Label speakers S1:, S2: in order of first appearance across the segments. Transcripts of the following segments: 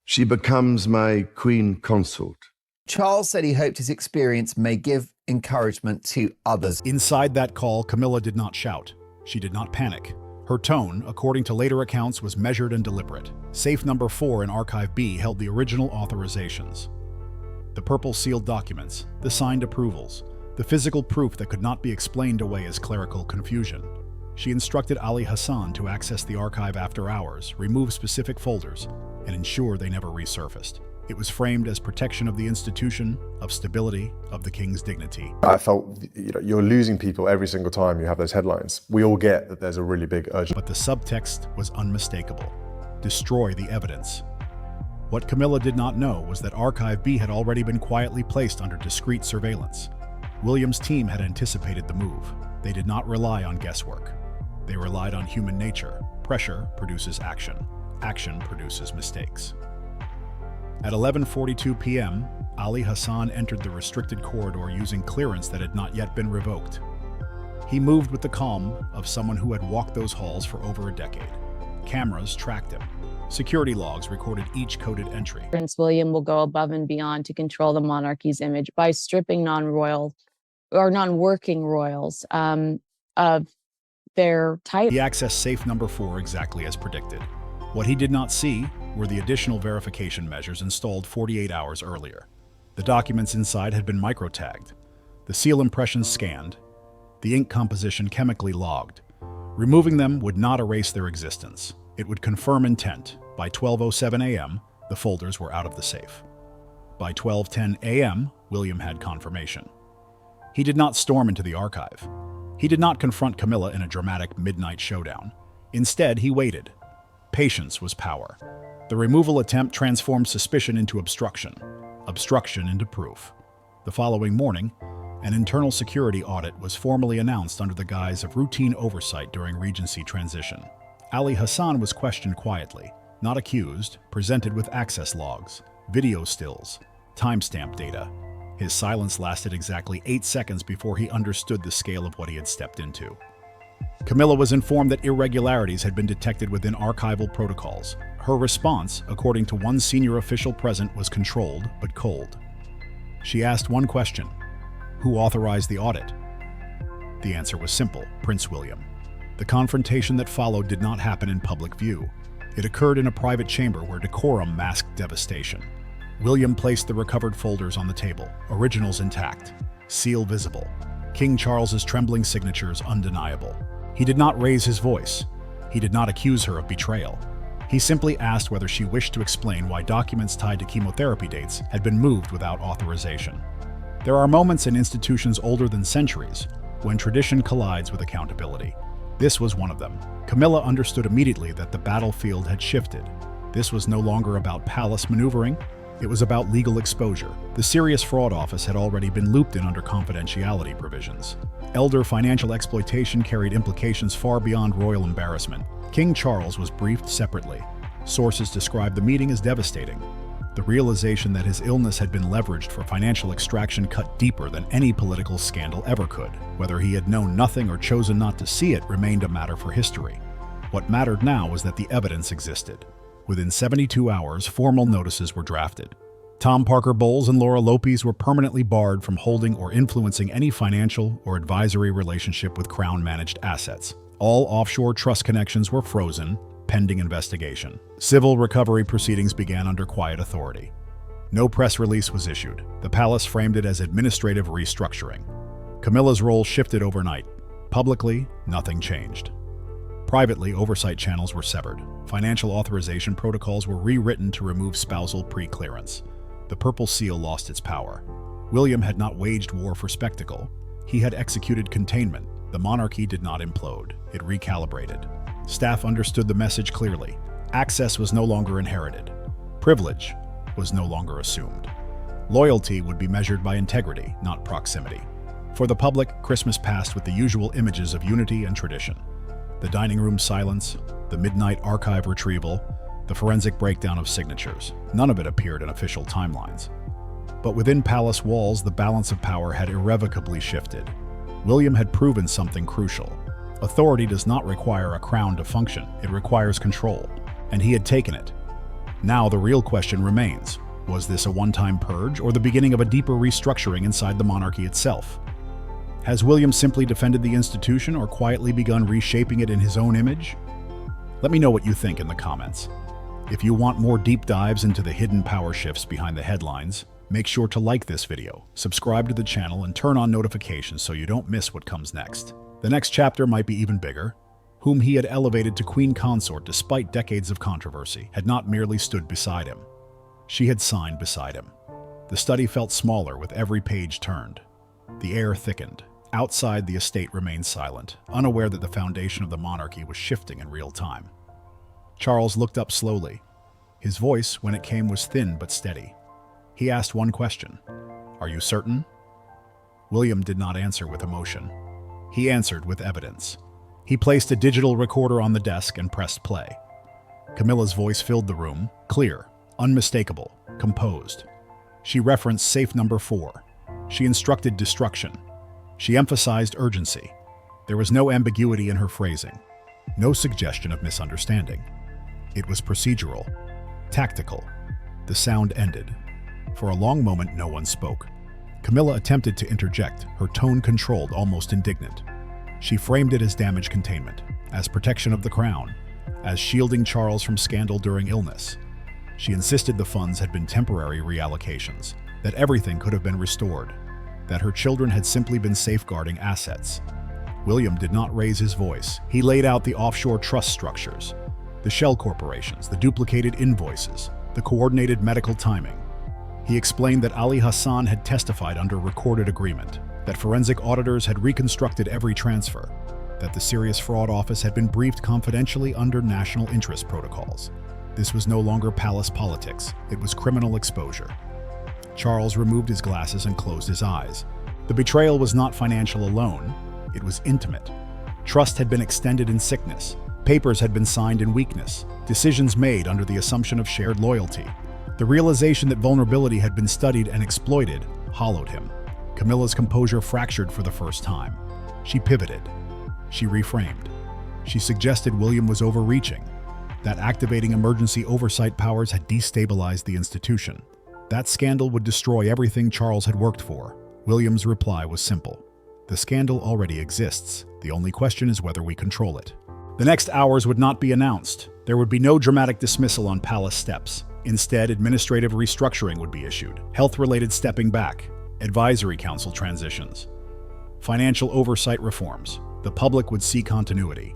S1: She becomes my queen consort.
S2: Charles said he hoped his experience may give encouragement to others.
S3: Inside that call, Camilla did not shout. She did not panic. Her tone, according to later accounts, was measured and deliberate. Safe number 4 in Archive B held the original authorizations. The purple sealed documents, the signed approvals, the physical proof that could not be explained away as clerical confusion. She instructed Ali Hassan to access the archive after hours, remove specific folders, and ensure they never resurfaced. It was framed as protection of the institution, of stability, of the king's dignity.
S4: I felt, you're losing people every single time you have those headlines. We all get that there's a really big urgency.
S3: But the subtext was unmistakable. Destroy the evidence. What Camilla did not know was that Archive B had already been quietly placed under discreet surveillance. William's team had anticipated the move. They did not rely on guesswork. They relied on human nature. Pressure produces action. Action produces mistakes. At 11:42 p.m., Ali Hassan entered the restricted corridor using clearance that had not yet been revoked. He moved with the calm of someone who had walked those halls for over a decade. Cameras tracked him. Security logs recorded each coded entry.
S5: Prince William will go above and beyond to control the monarchy's image by stripping non-royal or non-working royals of their title.
S3: He accessed safe number 4 exactly as predicted. What he did not see were the additional verification measures installed 48 hours earlier. The documents inside had been micro-tagged, the seal impressions scanned, the ink composition chemically logged. Removing them would not erase their existence. It would confirm intent. By 12:07 a.m., the folders were out of the safe. By 12:10 a.m., William had confirmation. He did not storm into the archive. He did not confront Camilla in a dramatic midnight showdown. Instead, he waited. Patience was power. The removal attempt transformed suspicion into obstruction, obstruction into proof. The following morning, an internal security audit was formally announced under the guise of routine oversight during Regency transition. Ali Hassan was questioned quietly, not accused, presented with access logs, video stills, timestamp data. His silence lasted exactly 8 seconds before he understood the scale of what he had stepped into. Camilla was informed that irregularities had been detected within archival protocols. Her response, according to one senior official present, was controlled but cold. She asked one question: who authorized the audit? The answer was simple: Prince William. The confrontation that followed did not happen in public view. It occurred in a private chamber where decorum masked devastation. William placed the recovered folders on the table, originals intact, seal visible, King Charles's trembling signatures undeniable. He did not raise his voice. He did not accuse her of betrayal. He simply asked whether she wished to explain why documents tied to chemotherapy dates had been moved without authorization. There are moments in institutions older than centuries when tradition collides with accountability. This was one of them. Camilla understood immediately that the battlefield had shifted. This was no longer about palace maneuvering. It was about legal exposure. The Serious Fraud Office had already been looped in under confidentiality provisions. Elder financial exploitation carried implications far beyond royal embarrassment. King Charles was briefed separately. Sources described the meeting as devastating. The realization that his illness had been leveraged for financial extraction cut deeper than any political scandal ever could. Whether he had known nothing or chosen not to see it remained a matter for history. What mattered now was that the evidence existed. Within 72 hours, formal notices were drafted. Tom Parker Bowles and Laura Lopez were permanently barred from holding or influencing any financial or advisory relationship with Crown-managed assets. All offshore trust connections were frozen, pending investigation. Civil recovery proceedings began under quiet authority. No press release was issued. The palace framed it as administrative restructuring. Camilla's role shifted overnight. Publicly, nothing changed. Privately, oversight channels were severed. Financial authorization protocols were rewritten to remove spousal pre-clearance. The purple seal lost its power. William had not waged war for spectacle. He had executed containment. The monarchy did not implode. It recalibrated. Staff understood the message clearly. Access was no longer inherited. Privilege was no longer assumed. Loyalty would be measured by integrity, not proximity. For the public, Christmas passed with the usual images of unity and tradition. The dining room silence, the midnight archive retrieval, the forensic breakdown of signatures. None of it appeared in official timelines. But within palace walls, the balance of power had irrevocably shifted. William had proven something crucial. Authority does not require a crown to function, it requires control. And he had taken it. Now the real question remains. Was this a one-time purge or the beginning of a deeper restructuring inside the monarchy itself? Has William simply defended the institution or quietly begun reshaping it in his own image? Let me know what you think in the comments. If you want more deep dives into the hidden power shifts behind the headlines, make sure to like this video, subscribe to the channel, and turn on notifications so you don't miss what comes next. The next chapter might be even bigger. Whom he had elevated to queen consort despite decades of controversy had not merely stood beside him. She had signed beside him. The study felt smaller with every page turned. The air thickened. Outside, the estate remained silent, unaware that the foundation of the monarchy was shifting in real time. Charles looked up slowly. His voice, when it came, was thin but steady. He asked one question. "Are you certain?" William did not answer with emotion. He answered with evidence. He placed a digital recorder on the desk and pressed play. Camilla's voice filled the room, clear, unmistakable, composed. She referenced safe number 4. She instructed destruction. She emphasized urgency. There was no ambiguity in her phrasing, no suggestion of misunderstanding. It was procedural, tactical. The sound ended. For a long moment, no one spoke. Camilla attempted to interject, her tone controlled, almost indignant. She framed it as damage containment, as protection of the crown, as shielding Charles from scandal during illness. She insisted the funds had been temporary reallocations, that everything could have been restored, that her children had simply been safeguarding assets. William did not raise his voice. He laid out the offshore trust structures, the shell corporations, the duplicated invoices, the coordinated medical timing. He explained that Ali Hassan had testified under recorded agreement, that forensic auditors had reconstructed every transfer, that the Serious Fraud Office had been briefed confidentially under national interest protocols. This was no longer palace politics, it was criminal exposure. Charles removed his glasses and closed his eyes. The betrayal was not financial alone, it was intimate. Trust had been extended in sickness, papers had been signed in weakness, decisions made under the assumption of shared loyalty. The realization that vulnerability had been studied and exploited hollowed him. Camilla's composure fractured for the first time. She pivoted. She reframed. She suggested William was overreaching, that activating emergency oversight powers had destabilized the institution. That scandal would destroy everything Charles had worked for. William's reply was simple. The scandal already exists. The only question is whether we control it. The next hours would not be announced. There would be no dramatic dismissal on palace steps. Instead, administrative restructuring would be issued, health-related stepping back, advisory council transitions, financial oversight reforms. The public would see continuity.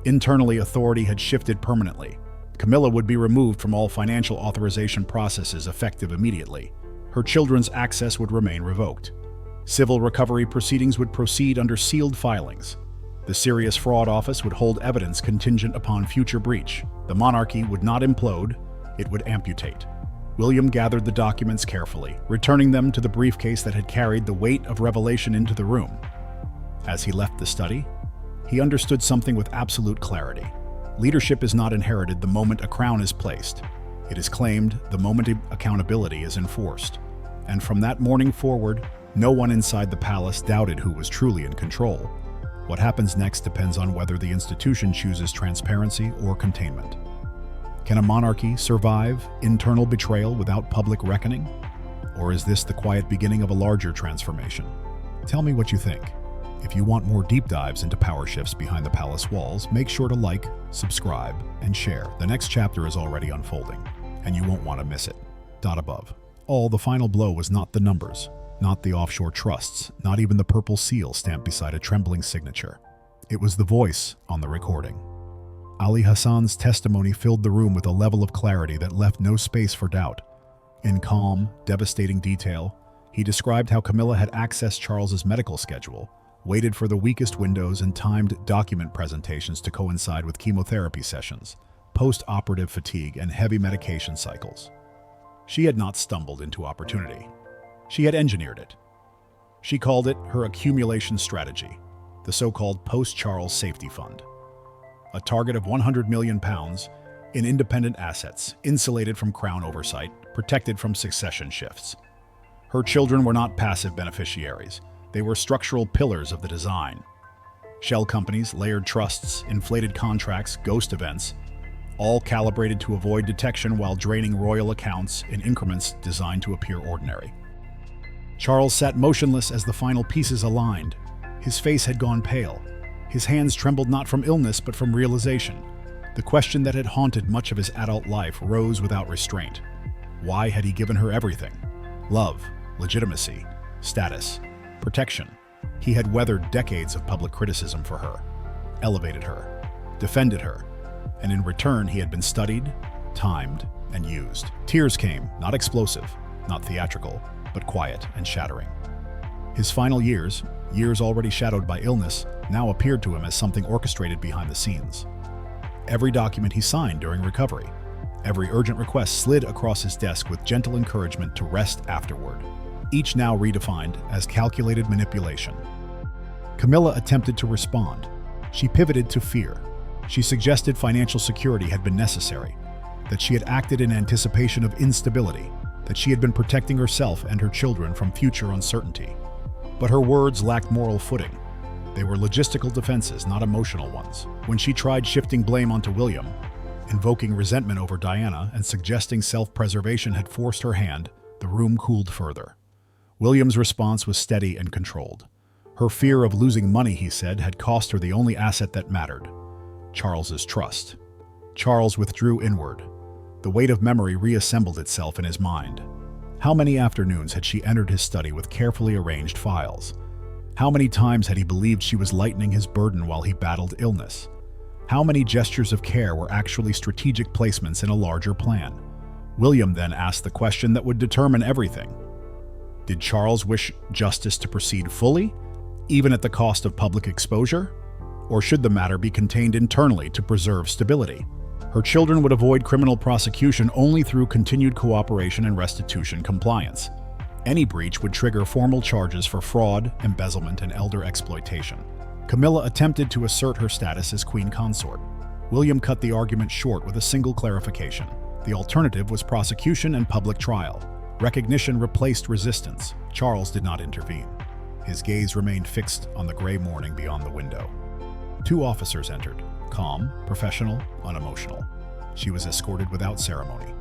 S3: Internally, authority had shifted permanently. Camilla would be removed from all financial authorization processes effective immediately. Her children's access would remain revoked. Civil recovery proceedings would proceed under sealed filings. The Serious Fraud Office would hold evidence contingent upon future breach. The monarchy would not implode, it would amputate. William gathered the documents carefully, returning them to the briefcase that had carried the weight of revelation into the room. As he left the study, he understood something with absolute clarity. Leadership is not inherited the moment a crown is placed. It is claimed the moment accountability is enforced. And from that morning forward, no one inside the palace doubted who was truly in control. What happens next depends on whether the institution chooses transparency or containment. Can a monarchy survive internal betrayal without public reckoning? Or is this the quiet beginning of a larger transformation? Tell me what you think. If you want more deep dives into power shifts behind the palace walls, make sure to like, subscribe, and share. The next chapter is already unfolding, and you won't want to miss it. Above. The final blow was not the numbers, not the offshore trusts, not even the purple seal stamped beside a trembling signature. It was the voice on the recording. Ali Hassan's testimony filled the room with a level of clarity that left no space for doubt. In calm, devastating detail, he described how Camilla had accessed Charles's medical schedule, waited for the weakest windows, and timed document presentations to coincide with chemotherapy sessions, post-operative fatigue, and heavy medication cycles. She had not stumbled into opportunity. She had engineered it. She called it her accumulation strategy, the so-called post-Charles Safety Fund. A target of £100 million in independent assets, insulated from crown oversight, protected from succession shifts. Her children were not passive beneficiaries. They were structural pillars of the design. Shell companies, layered trusts, inflated contracts, ghost events, all calibrated to avoid detection while draining royal accounts in increments designed to appear ordinary. Charles sat motionless as the final pieces aligned. His face had gone pale. His hands trembled not from illness but from realization. The question that had haunted much of his adult life rose without restraint. Why had he given her everything? Love, legitimacy, status, protection. He had weathered decades of public criticism for her, elevated her, defended her, and in return he had been studied, timed, and used. Tears came, not explosive, not theatrical, but quiet and shattering. His final years already shadowed by illness, now appeared to him as something orchestrated behind the scenes. Every document he signed during recovery, every urgent request slid across his desk with gentle encouragement to rest afterward, each now redefined as calculated manipulation. Camilla attempted to respond. She pivoted to fear. She suggested financial security had been necessary, that she had acted in anticipation of instability, that she had been protecting herself and her children from future uncertainty. But her words lacked moral footing. They were logistical defenses, not emotional ones. When she tried shifting blame onto William, invoking resentment over Diana, and suggesting self-preservation had forced her hand, the room cooled further. William's response was steady and controlled. Her fear of losing money, he said, had cost her the only asset that mattered: Charles's trust. Charles withdrew inward. The weight of memory reassembled itself in his mind. How many afternoons had she entered his study with carefully arranged files? How many times had he believed she was lightening his burden while he battled illness? How many gestures of care were actually strategic placements in a larger plan? William then asked the question that would determine everything. Did Charles wish justice to proceed fully, even at the cost of public exposure? Or should the matter be contained internally to preserve stability? Her children would avoid criminal prosecution only through continued cooperation and restitution compliance. Any breach would trigger formal charges for fraud, embezzlement, and elder exploitation. Camilla attempted to assert her status as queen consort. William cut the argument short with a single clarification. The alternative was prosecution and public trial. Recognition replaced resistance. Charles did not intervene. His gaze remained fixed on the gray morning beyond the window. 2 officers entered, calm, professional, unemotional. She was escorted without ceremony.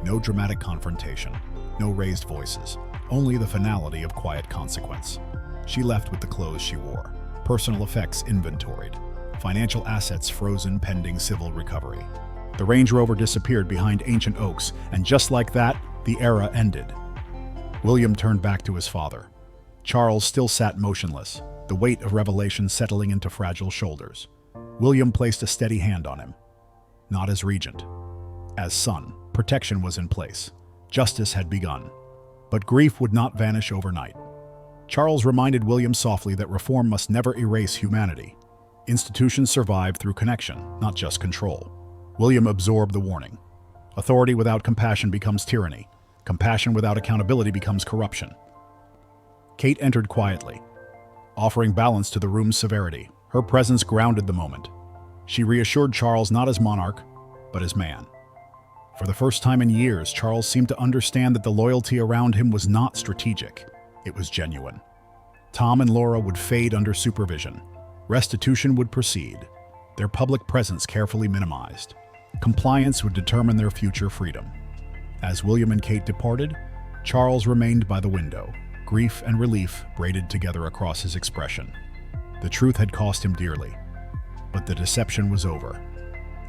S3: No dramatic confrontation, no raised voices, only the finality of quiet consequence. She left with the clothes she wore, personal effects inventoried, financial assets frozen pending civil recovery. The Range Rover disappeared behind ancient oaks, and just like that, the era ended. William turned back to his father. Charles still sat motionless, the weight of revelation settling into fragile shoulders. William placed a steady hand on him. Not as regent. As son, protection was in place. Justice had begun. But grief would not vanish overnight. Charles reminded William softly that reform must never erase humanity. Institutions survive through connection, not just control. William absorbed the warning. Authority without compassion becomes tyranny. Compassion without accountability becomes corruption. Kate entered quietly, offering balance to the room's severity. Her presence grounded the moment. She reassured Charles not as monarch, but as man. For the first time in years, Charles seemed to understand that the loyalty around him was not strategic. It was genuine. Tom and Laura would fade under supervision. Restitution would proceed, their public presence carefully minimized. Compliance would determine their future freedom. As William and Kate departed, Charles remained by the window, grief and relief braided together across his expression. The truth had cost him dearly, but the deception was over.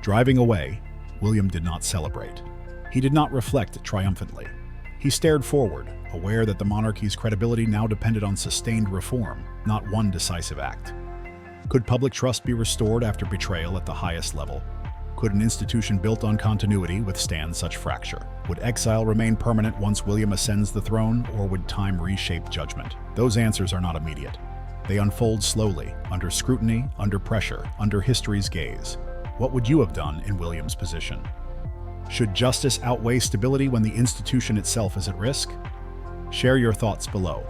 S3: Driving away, William did not celebrate. He did not reflect triumphantly. He stared forward, aware that the monarchy's credibility now depended on sustained reform, not one decisive act. Could public trust be restored after betrayal at the highest level? Could an institution built on continuity withstand such fracture? Would exile remain permanent once William ascends the throne, or would time reshape judgment? Those answers are not immediate. They unfold slowly, under scrutiny, under pressure, under history's gaze. What would you have done in William's position? Should justice outweigh stability when the institution itself is at risk? Share your thoughts below.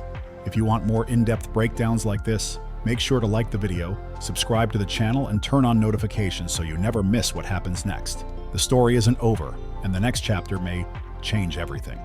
S3: If you want more in-depth breakdowns like this, make sure to like the video, subscribe to the channel, and turn on notifications so you never miss what happens next. The story isn't over, and the next chapter may change everything.